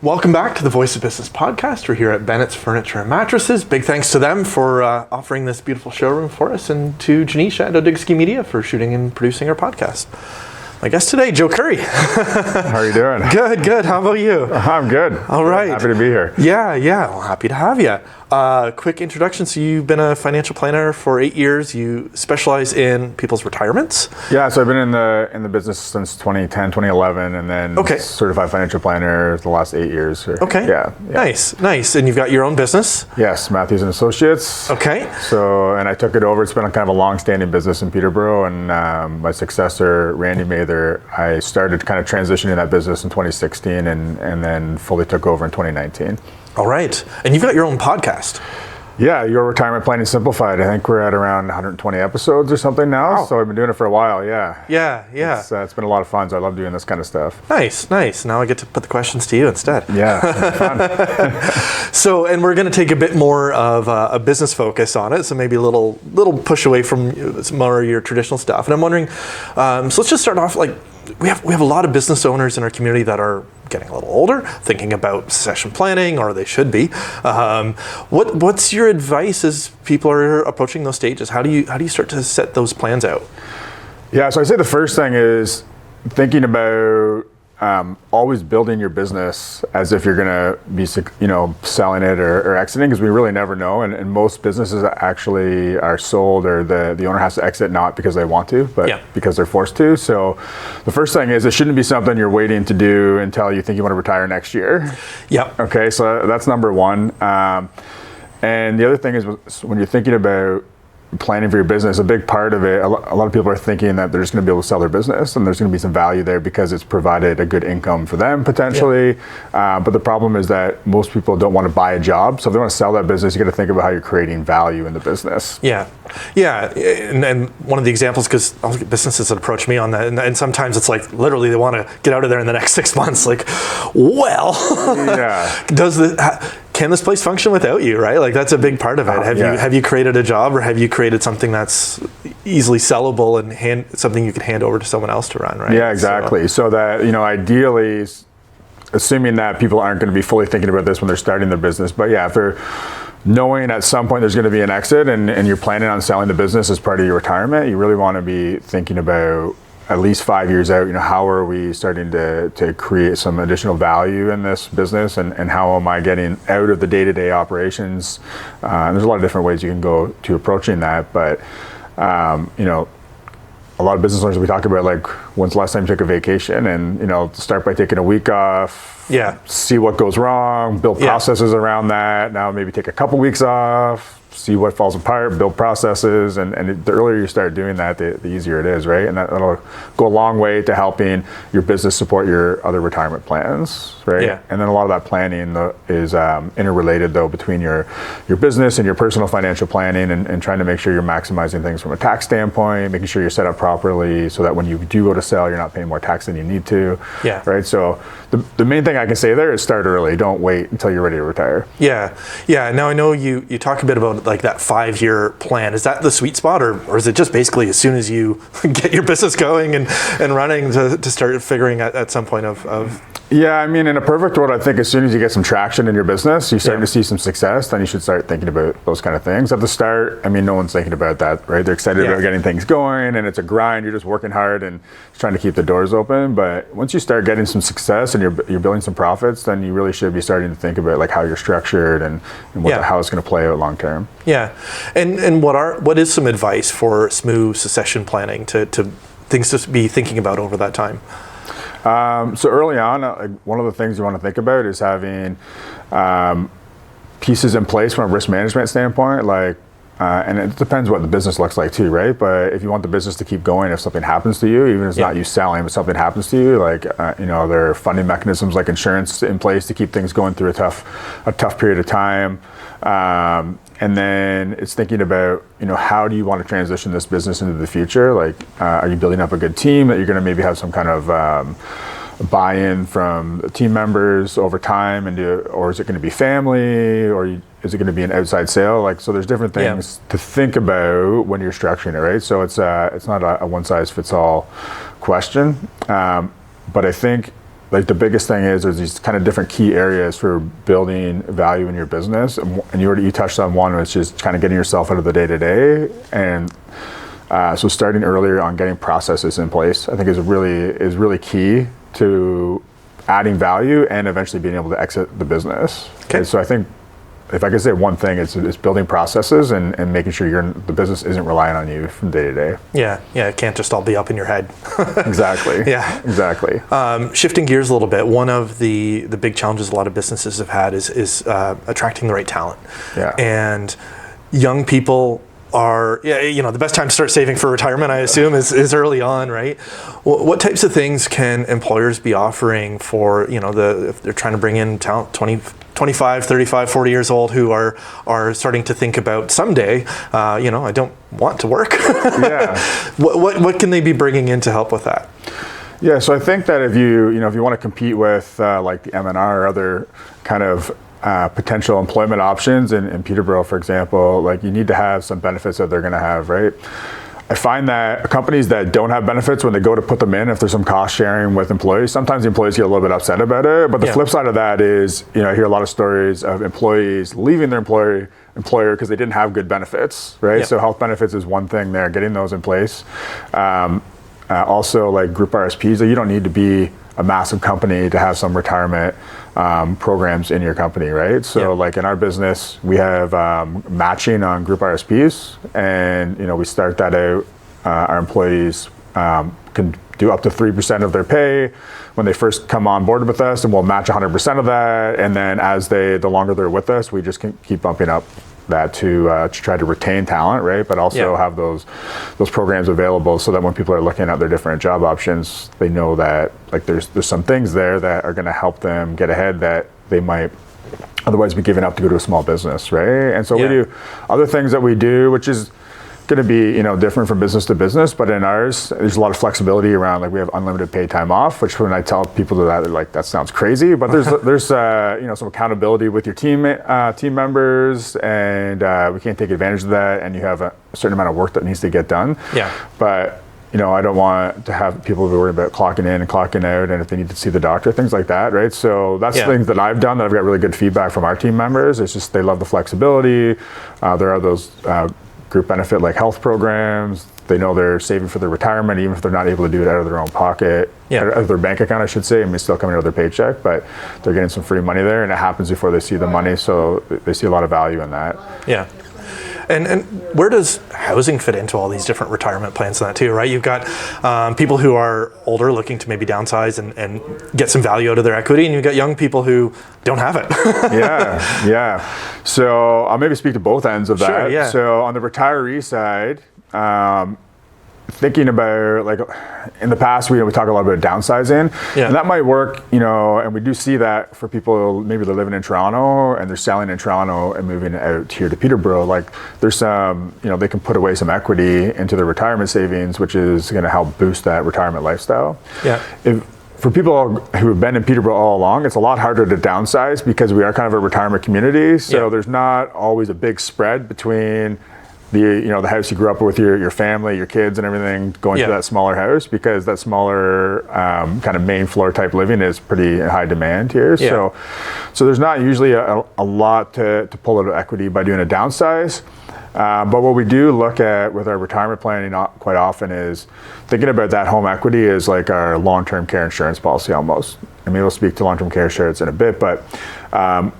Welcome back to the Voice of Business podcast. We're here at Bennett's Furniture and Mattresses. Big thanks to them for offering this beautiful showroom for us, and to Janisha at Odygsky Media for shooting and producing our podcast. My guest today, Joe Curry. How are you doing? Good. How about you? I'm good. All right. Happy to be here. Yeah. Well, happy to have you. Quick introduction. So you've been a financial planner for 8 years. You specialize in people's retirements. Yeah, so I've been in the business since 2010, 2011, and then certified financial planner the last 8 years. Okay. Yeah. Nice. And you've got your own business? Yes, Matthews and Associates. Okay. So, and I took it over. It's been a kind of a long-standing business in Peterborough, and my successor, Randy Mather, I started kind of transitioning that business in 2016, and then fully took over in 2019. All right. And you've got your own podcast. Yeah, Your Retirement Planning Simplified. I think we're at around 120 episodes or something now. Wow. So I've been doing it for a while, yeah. Yeah. It's been a lot of fun, so I love doing this kind of stuff. Nice. Now I get to put the questions to you instead. Yeah, fun. So, and we're going to take a bit more of a business focus on it, so maybe a little push away from some more of your traditional stuff. And I'm wondering, so let's just start off, like, we have a lot of business owners in our community that are getting a little older, thinking about succession planning, or they should be. What's your advice as people are approaching those stages? How do you start to set those plans out? Yeah, so I say the first thing is thinking about always building your business as if you're going to be, selling it or exiting, because we really never know. And most businesses actually are sold, or the owner has to exit not because they want to, but because they're forced to. So the first thing is, it shouldn't be something you're waiting to do until you think you want to retire next year. Yep. Okay, so that's number one. And the other thing is, when you're thinking about planning for your business, a big part of it, a lot of people are thinking that they're just going to be able to sell their business, and there's going to be some value there because it's provided a good income for them potentially. But the problem is that most people don't want to buy a job, so if they want to sell that business, you got to think about how you're creating value in the business. Yeah, and one of the examples, because I'll get businesses that approach me on that, and sometimes it's like literally they want to get out of there in the next 6 months. Like, well, can this place function without you, right? Like, that's a big part of it. Have you created a job, or have you created something that's easily sellable and something you could hand over to someone else to run, right? Yeah, exactly. So that, ideally, assuming that people aren't going to be fully thinking about this when they're starting their business, but yeah, if they're knowing at some point there's going to be an exit, and you're planning on selling the business as part of your retirement, you really want to be thinking about at least 5 years out, how are we starting to create some additional value in this business, and how am I getting out of the day-to-day operations? There's a lot of different ways you can go to approaching that, but a lot of business owners, we talk about, like, when's the last time you took a vacation, and start by taking a week off, see what goes wrong, build processes around that. Now maybe take a couple weeks off, see what falls apart, build processes, and the earlier you start doing that, the easier it is, right? And that'll go a long way to helping your business support your other retirement plans, right? Yeah. And then a lot of that planning is interrelated, though, between your business and your personal financial planning, and trying to make sure you're maximizing things from a tax standpoint, making sure you're set up properly so that when you do go to sell, you're not paying more tax than you need to, right? So the main thing I can say there is start early. Don't wait until you're ready to retire. Yeah. Now I know you talk a bit about, like, that 5-year plan. Is that the sweet spot, or is it just basically as soon as you get your business going and running to start figuring at some point of Yeah, I mean, in a perfect world, I think as soon as you get some traction in your business, you start to see some success, then you should start thinking about those kind of things. At the start, I mean, no one's thinking about that, right? They're excited about getting things going, and it's a grind. You're just working hard and trying to keep the doors open. But once you start getting some success and you're building some profits, then you really should be starting to think about, like, how you're structured and how it's going to play out long term. Yeah, and what is some advice for smooth succession planning to things to be thinking about over that time? So early on, one of the things you want to think about is having pieces in place from a risk management standpoint, like, and it depends what the business looks like too, right? But if you want the business to keep going, if something happens to you, even if it's not you selling, but something happens to you, like, there are funding mechanisms like insurance in place to keep things going through a tough period of time. And then it's thinking about, how do you want to transition this business into the future? Like, are you building up a good team that you're going to maybe have some kind of buy-in from team members over time, or is it going to be family, or is it going to be an outside sale? Like, so there's different things to think about when you're structuring it, right? So it's not a one-size-fits-all question, but I think like the biggest thing is there's these kind of different key areas for building value in your business, and you touched on one, which is kind of getting yourself out of the day-to-day, and so starting earlier on getting processes in place, I think is really key to adding value and eventually being able to exit the business. Okay. And so I think if I could say one thing, it's building processes and making sure the business isn't relying on you from day to day. Yeah, it can't just all be up in your head. Exactly. Yeah. Exactly. Shifting gears a little bit, one of the big challenges a lot of businesses have had is attracting the right talent. Yeah. And young people are, the best time to start saving for retirement, I assume, is early on, right? What types of things can employers be offering for, if they're trying to bring in talent, 25, 35, 40 years old who are starting to think about someday, I don't want to work. Yeah. What can they be bringing in to help with that? Yeah, so I think that if you want to compete with like the M&R or other kind of potential employment options in Peterborough, for example, like you need to have some benefits that they're going to have, right? I find that companies that don't have benefits, when they go to put them in, if there's some cost sharing with employees, sometimes the employees get a little bit upset about it. But the flip side of that is, I hear a lot of stories of employees leaving their employer because they didn't have good benefits, right? Yep. So health benefits is one thing there, getting those in place. Also, like group RSPs, you don't need to be a massive company to have some retirement programs in your company, right? So like in our business, we have matching on group RSPs, and we start that out. Our employees can do up to 3% of their pay when they first come on board with us, and we'll match 100% of that. And then the longer they're with us, we just can keep bumping up that to try to retain talent, right? But also have those programs available so that when people are looking at their different job options, they know that like there's some things there that are going to help them get ahead that they might otherwise be giving up to go to a small business, right? And so we do other things that we do, which is going to be different from business to business, but in ours there's a lot of flexibility around, like we have unlimited paid time off, which when I tell people that, they're like, that sounds crazy, but there's some accountability with your team members, and we can't take advantage of that, and you have a certain amount of work that needs to get done. But I don't want to have people worry about clocking in and clocking out, and if they need to see the doctor, things like that, right? So that's things that I've done that I've got really good feedback from our team members. It's just they love the flexibility. There are those group benefit like health programs. They know they're saving for their retirement, even if they're not able to do it out of their own pocket, out of their bank account, I should say. I mean, it's still coming out of their paycheck, but they're getting some free money there, and it happens before they see the money, so they see a lot of value in that. Yeah. And where does housing fit into all these different retirement plans and that too, right? You've got people who are older looking to maybe downsize and get some value out of their equity, and you've got young people who don't have it. Yeah. So I'll maybe speak to both ends of that. Sure, yeah. So on the retiree side, thinking about, like, in the past we talk a lot about downsizing, and that might work, and we do see that for people maybe they're living in Toronto and they're selling in Toronto and moving out here to Peterborough. Like there's some, they can put away some equity into their retirement savings, which is going to help boost that retirement lifestyle. For people who have been in Peterborough all along, it's a lot harder to downsize because we are kind of a retirement community. So there's not always a big spread between the house you grew up with your family, your kids and everything going to that smaller house, because that smaller kind of main floor type living is pretty high demand here. So there's not usually a lot to pull out of equity by doing a downsize. But what we do look at with our retirement planning quite often is thinking about that home equity as like our long-term care insurance policy almost. I mean, we'll speak to long-term care insurance in a bit, but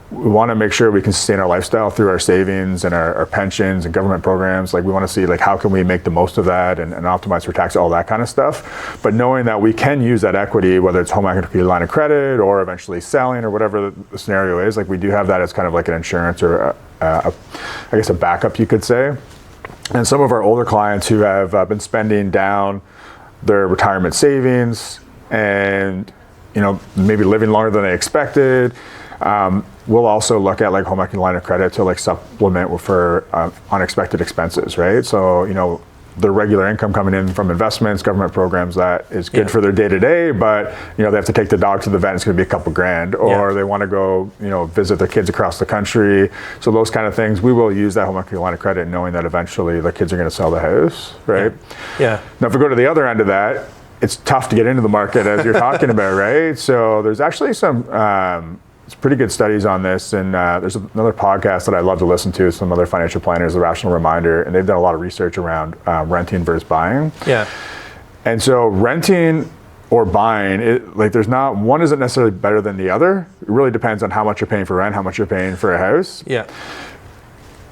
we want to make sure we can sustain our lifestyle through our savings and our pensions and government programs. Like we want to see like how can we make the most of that and optimize for tax, all that kind of stuff. But knowing that we can use that equity, whether it's home equity line of credit or eventually selling or whatever the scenario is, like we do have that as kind of like an insurance or I guess a backup, you could say. And some of our older clients who have been spending down their retirement savings and maybe living longer than they expected, we'll also look at like home equity line of credit to like supplement for unexpected expenses, right? So their regular income coming in from investments, government programs, that is good for their day-to-day, but they have to take the dog to the vet, it's going to be a couple grand, or they want to go visit their kids across the country. So those kind of things, we will use that home equity line of credit knowing that eventually the kids are going to sell the house, right? Now if we go to the other end of that, it's tough to get into the market, as you're talking about, right? So there's actually some pretty good studies on this, and there's another podcast that I love to listen to, some other financial planners, The Rational Reminder, and they've done a lot of research around renting versus buying. Yeah. And so renting or buying, there's not, one isn't necessarily better than the other. It really depends on how much you're paying for rent, how much you're paying for a house. Yeah.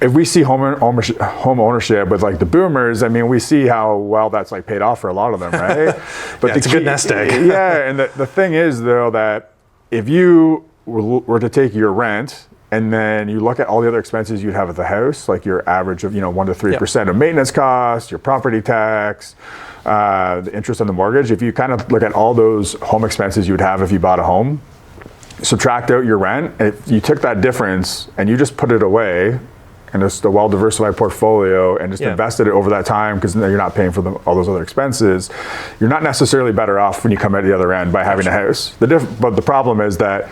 If we see home ownership with like the boomers, I mean, we see how well that's like paid off for a lot of them, right? But it's a good nest egg. Yeah, and the thing is though that if you were to take your rent and then you look at all the other expenses you'd have at the house, like your average of 1 to 3% of maintenance costs, your property tax, the interest on the mortgage, if you kind of look at all those home expenses you would have if you bought a home, subtract out your rent, if you took that difference and you just put it away and just a well-diversified portfolio and just invested it over that time, because you're not paying for all those other expenses, you're not necessarily better off when you come out the other end by having a house. But the problem is that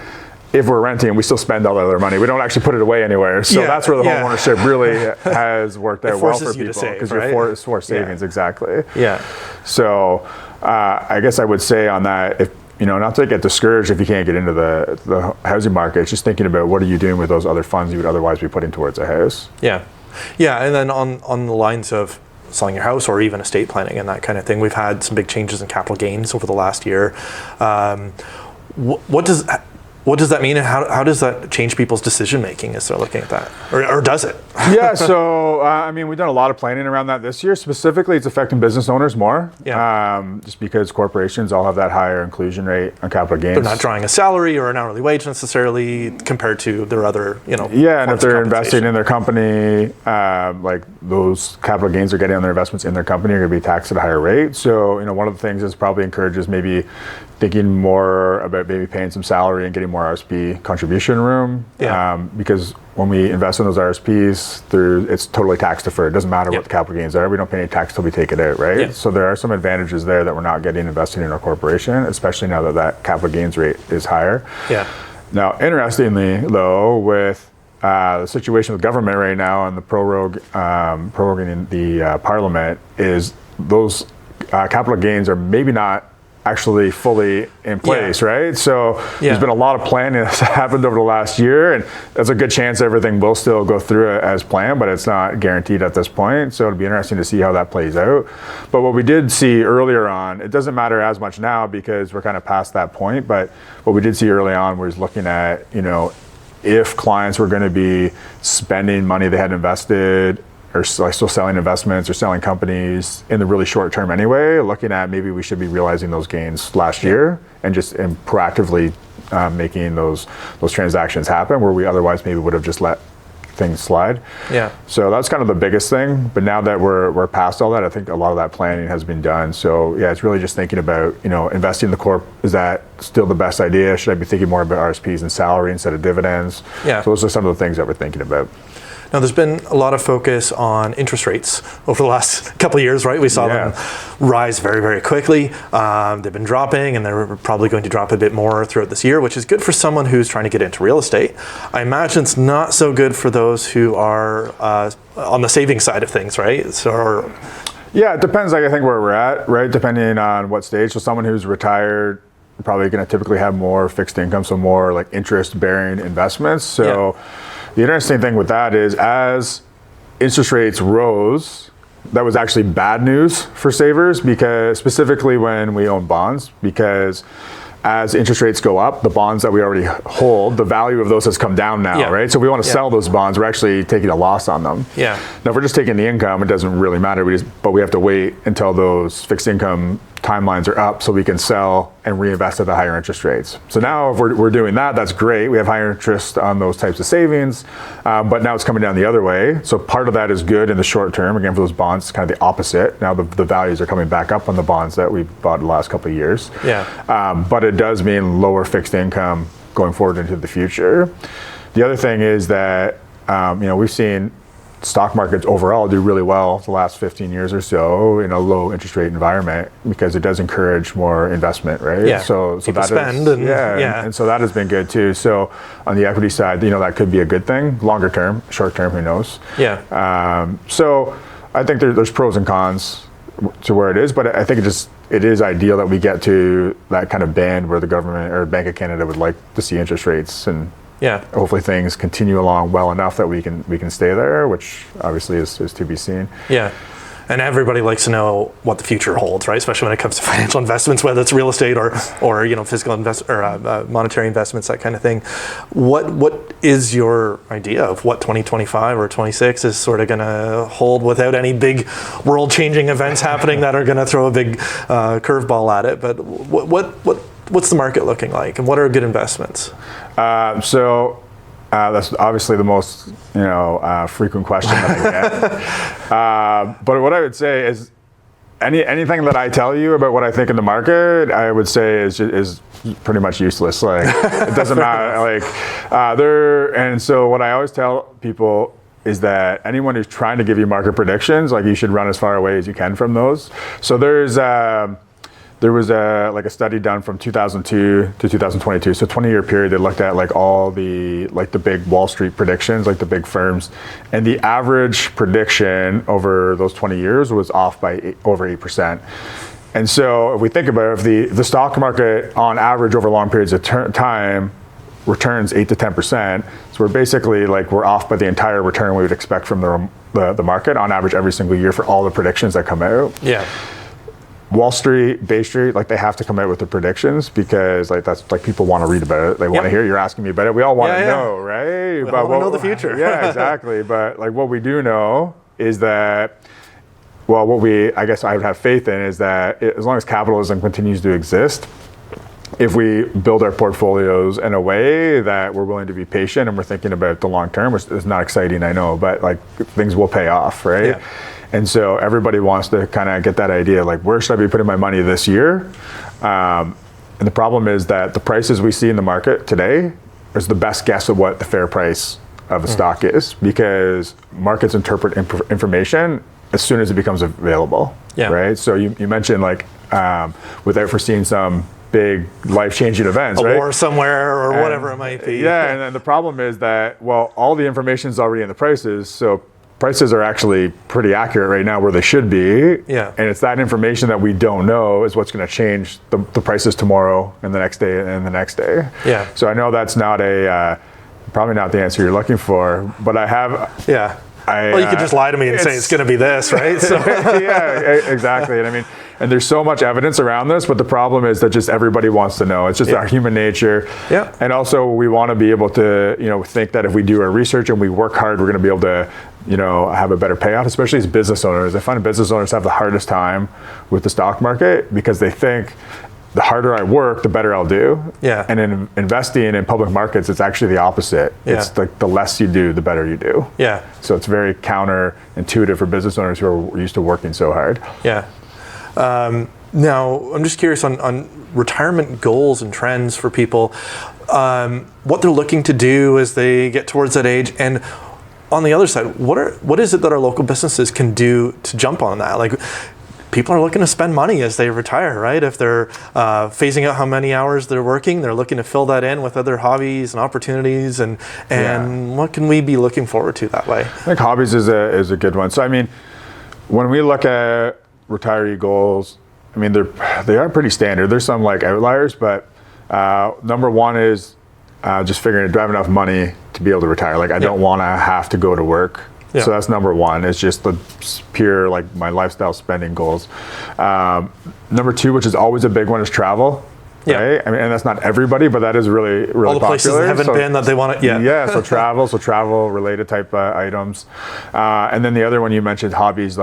if we're renting, we still spend all that other money. We don't actually put it away anywhere. So that's where the home ownership really has worked out well for people, because you're forced savings, exactly. Yeah. So I guess I would say on that, if not to get discouraged if you can't get into the housing market, it's just thinking about what are you doing with those other funds you would otherwise be putting towards a house. Yeah. Yeah, and then on the lines of selling your house or even estate planning and that kind of thing, we've had some big changes in capital gains over the last year. What does that mean, and how does that change people's decision making as they're looking at that, or does it? Yeah, so I mean, we've done a lot of planning around that this year. Specifically, it's affecting business owners more, just because corporations all have that higher inclusion rate on capital gains. They're not drawing a salary or an hourly wage necessarily compared to their other, Yeah, and if they're investing in their company, like those capital gains they're getting on their investments in their company are going to be taxed at a higher rate. So one of the things is probably encourages maybe thinking more about maybe paying some salary and getting more RSP contribution room, because when we invest in those RSPs, it's totally tax deferred. It doesn't matter what the capital gains are. We don't pay any tax till we take it out, right? Yeah. So there are some advantages there that we're not getting invested in our corporation, especially now that capital gains rate is higher. Yeah. Now, interestingly, though, with the situation with government right now and the proroguing the Parliament, is those capital gains are maybe not actually fully in place, right? So there's been a lot of planning that's happened over the last year, and there's a good chance everything will still go through as planned, but it's not guaranteed at this point. So it'll be interesting to see how that plays out. But what we did see earlier on, it doesn't matter as much now because we're kind of past that point, but what we did see early on was looking at, if clients were going to be spending money they had invested or still selling investments or selling companies in the really short term anyway, looking at maybe we should be realizing those gains last year and proactively making those transactions happen where we otherwise maybe would have just let things slide. Yeah. So that's kind of the biggest thing. But now that we're past all that, I think a lot of that planning has been done. So yeah, it's really just thinking about, investing in the corp. Is that still the best idea? Should I be thinking more about RSPs and salary instead of dividends? Yeah. So those are some of the things that we're thinking about. Now, there's been a lot of focus on interest rates over the last couple of years, right? We saw them rise very, very quickly. They've been dropping, and they're probably going to drop a bit more throughout this year, which is good for someone who's trying to get into real estate. I imagine it's not so good for those who are on the savings side of things, right? Yeah, it depends, I think, where we're at, right? Depending on what stage. So someone who's retired, probably going to typically have more fixed income, so more like interest-bearing investments. So the interesting thing with that is as interest rates rose, that was actually bad news for savers, because specifically when we own bonds, because as interest rates go up, the bonds that we already hold, the value of those has come down now, right? So we want to sell those bonds, we're actually taking a loss on them. Yeah. Now, if we're just taking the income, it doesn't really matter, but we have to wait until those fixed income timelines are up so we can sell and reinvest at the higher interest rates. So now if we're doing that, that's great. We have higher interest on those types of savings, but now it's coming down the other way. So part of that is good in the short term. Again, for those bonds, it's kind of the opposite. Now the values are coming back up on the bonds that we bought the last couple of years. Yeah. But it does mean lower fixed income going forward into the future. The other thing is that, we've seen stock markets overall do really well the last 15 years or so in a low interest rate environment, because it does encourage more investment, right? Yeah. So people that spend and so that has been good too. So on the equity side, that could be a good thing. Longer term, short term, who knows? Yeah. So I think there's pros and cons to where it is, but I think it just it is ideal that we get to that kind of band where the government or Bank of Canada would like to see interest rates, and hopefully things continue along well enough that we can stay there, which obviously is to be seen. Yeah. And everybody likes to know what the future holds, right? Especially when it comes to financial investments, whether it's real estate or physical monetary investments, that kind of thing. What is your idea of what 2025 or 26 is sort of going to hold without any big world-changing events happening that are going to throw a big curveball at it? But what's the market looking like, and what are good investments? That's obviously the most frequent question that I get. But what I would say is anything that I tell you about what I think in the market, I would say is pretty much useless. Like it doesn't matter. And so what I always tell people is that anyone who's trying to give you market predictions, like you should run as far away as you can from those. So there was a study done from 2002 to 2022, so 20-year period. They looked at all the big Wall Street predictions, like the big firms, and the average prediction over those 20 years was off by over 8%. And so if we think about it, if the stock market on average over long periods of time returns 8 to 10%, so we're basically we're off by the entire return we would expect from the market on average every single year for all the predictions that come out. Yeah. Wall Street, Bay Street, they have to come out with the predictions because that's people want to read about it. They want to hear. You're asking me about it. We all want to know, right? We want to know the future. Yeah, exactly. But what we do know is that, I guess I would have faith in is that as long as capitalism continues to exist, if we build our portfolios in a way that we're willing to be patient and we're thinking about the long term, which is not exciting, I know, but things will pay off, right? Yeah. And so everybody wants to kind of get that idea, where should I be putting my money this year? And the problem is that the prices we see in the market today is the best guess of what the fair price of a stock is, because markets interpret information as soon as it becomes available, right? So you mentioned without foreseeing some big life-changing events, a war somewhere or whatever it might be. Yeah, and then the problem is that, all the information is already in the prices, so prices are actually pretty accurate right now where they should be. Yeah. And it's that information that we don't know is what's going to change the prices tomorrow and the next day and the next day. Yeah. So I know that's not probably not the answer you're looking for, but I have. Yeah. You could just lie to me and say it's going to be this, right? So. Yeah, exactly. And and there's so much evidence around this, but the problem is that just everybody wants to know. It's just our human nature. Yeah. And also we want to be able to, think that if we do our research and we work hard, we're going to be able to, have a better payout, especially as business owners. I find business owners have the hardest time with the stock market because they think the harder I work, the better I'll do. Yeah. And in investing in public markets, it's actually the opposite. Yeah. It's the less you do, the better you do. Yeah. So it's very counterintuitive for business owners who are used to working so hard. Yeah. Now, I'm just curious on retirement goals and trends for people, what they're looking to do as they get towards that age, and on the other side, what is it that our local businesses can do to jump on that? People are looking to spend money as they retire, right? If they're phasing out how many hours they're working, they're looking to fill that in with other hobbies and opportunities, and what can we be looking forward to that way? I think hobbies is a good one. So when we look at retiree goals, they are pretty standard. There's some outliers, but number one is just figuring, do I have enough money to be able to retire? I don't want to have to go to work. Yeah. So that's number one. It's just the pure my lifestyle spending goals. Number two, which is always a big one, is travel. Yeah. Right? And that's not everybody, but that is really, really all the popular. Places that haven't been that they want to. Yeah. Yeah. So travel related type items, and then the other one you mentioned, hobbies.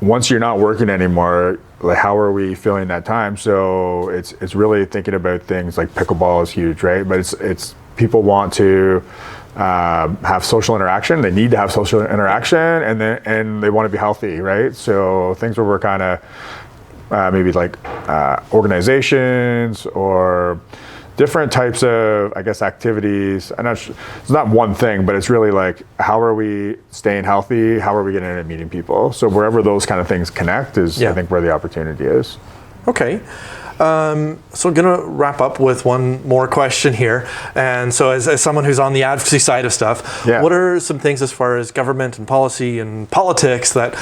Once you're not working anymore, how are we filling that time? So it's really thinking about things like pickleball is huge, right? But it's people want to have social interaction. They need to have social interaction, and they want to be healthy, right? So things where we're kind of maybe organizations or different types of, activities. It's not one thing, but it's really how are we staying healthy? How are we getting into meeting people? So wherever those kind of things connect is, I think, where the opportunity is. Okay. So I'm going to wrap up with one more question here. And so as someone who's on the advocacy side of stuff, what are some things as far as government and policy and politics that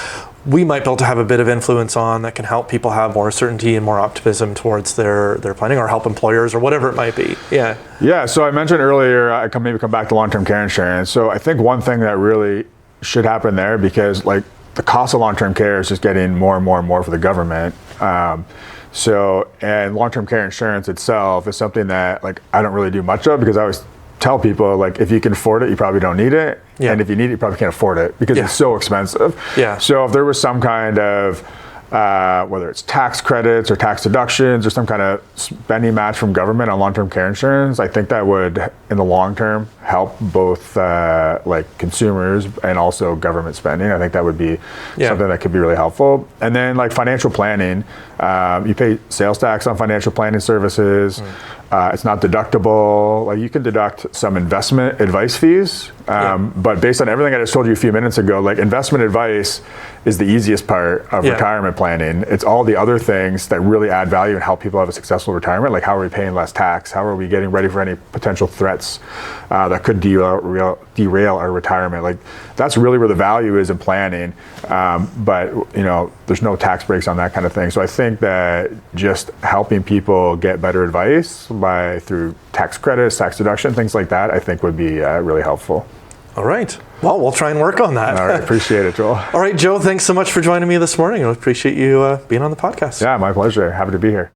we might be able to have a bit of influence on that can help people have more certainty and more optimism towards their planning, or help employers, or whatever it might be. Yeah. Yeah, so I mentioned earlier, I can maybe come back to long-term care insurance. So I think one thing that really should happen there, because like the cost of long-term care is just getting more and more and more for the government. And long-term care insurance itself is something that like I don't really do much of, because I always tell people, like, if you can afford it, you probably don't need it. Yeah. And if you need it, you probably can't afford it, because it's so expensive. Yeah. So if there was some kind of, whether it's tax credits or tax deductions or some kind of spending match from government on long-term care insurance, I think that would, in the long term, help both like consumers and also government spending. I think that would be something that could be really helpful. And then like financial planning, you pay sales tax on financial planning services. It's not deductible. Like, you can deduct some investment advice fees, but based on everything I just told you a few minutes ago, like, investment advice is the easiest part of retirement planning. It's all the other things that really add value and help people have a successful retirement. Like, how are we paying less tax? How are we getting ready for any potential threats that could derail our retirement? Like, that's really where the value is in planning. But there's no tax breaks on that kind of thing. So I think that just helping people get better advice through tax credits, tax deduction, things like that, I think would be really helpful. All right. Well, we'll try and work on that. All right. Appreciate it, Joel. All right, Joe, thanks so much for joining me this morning. I appreciate you being on the podcast. Yeah, my pleasure. Happy to be here.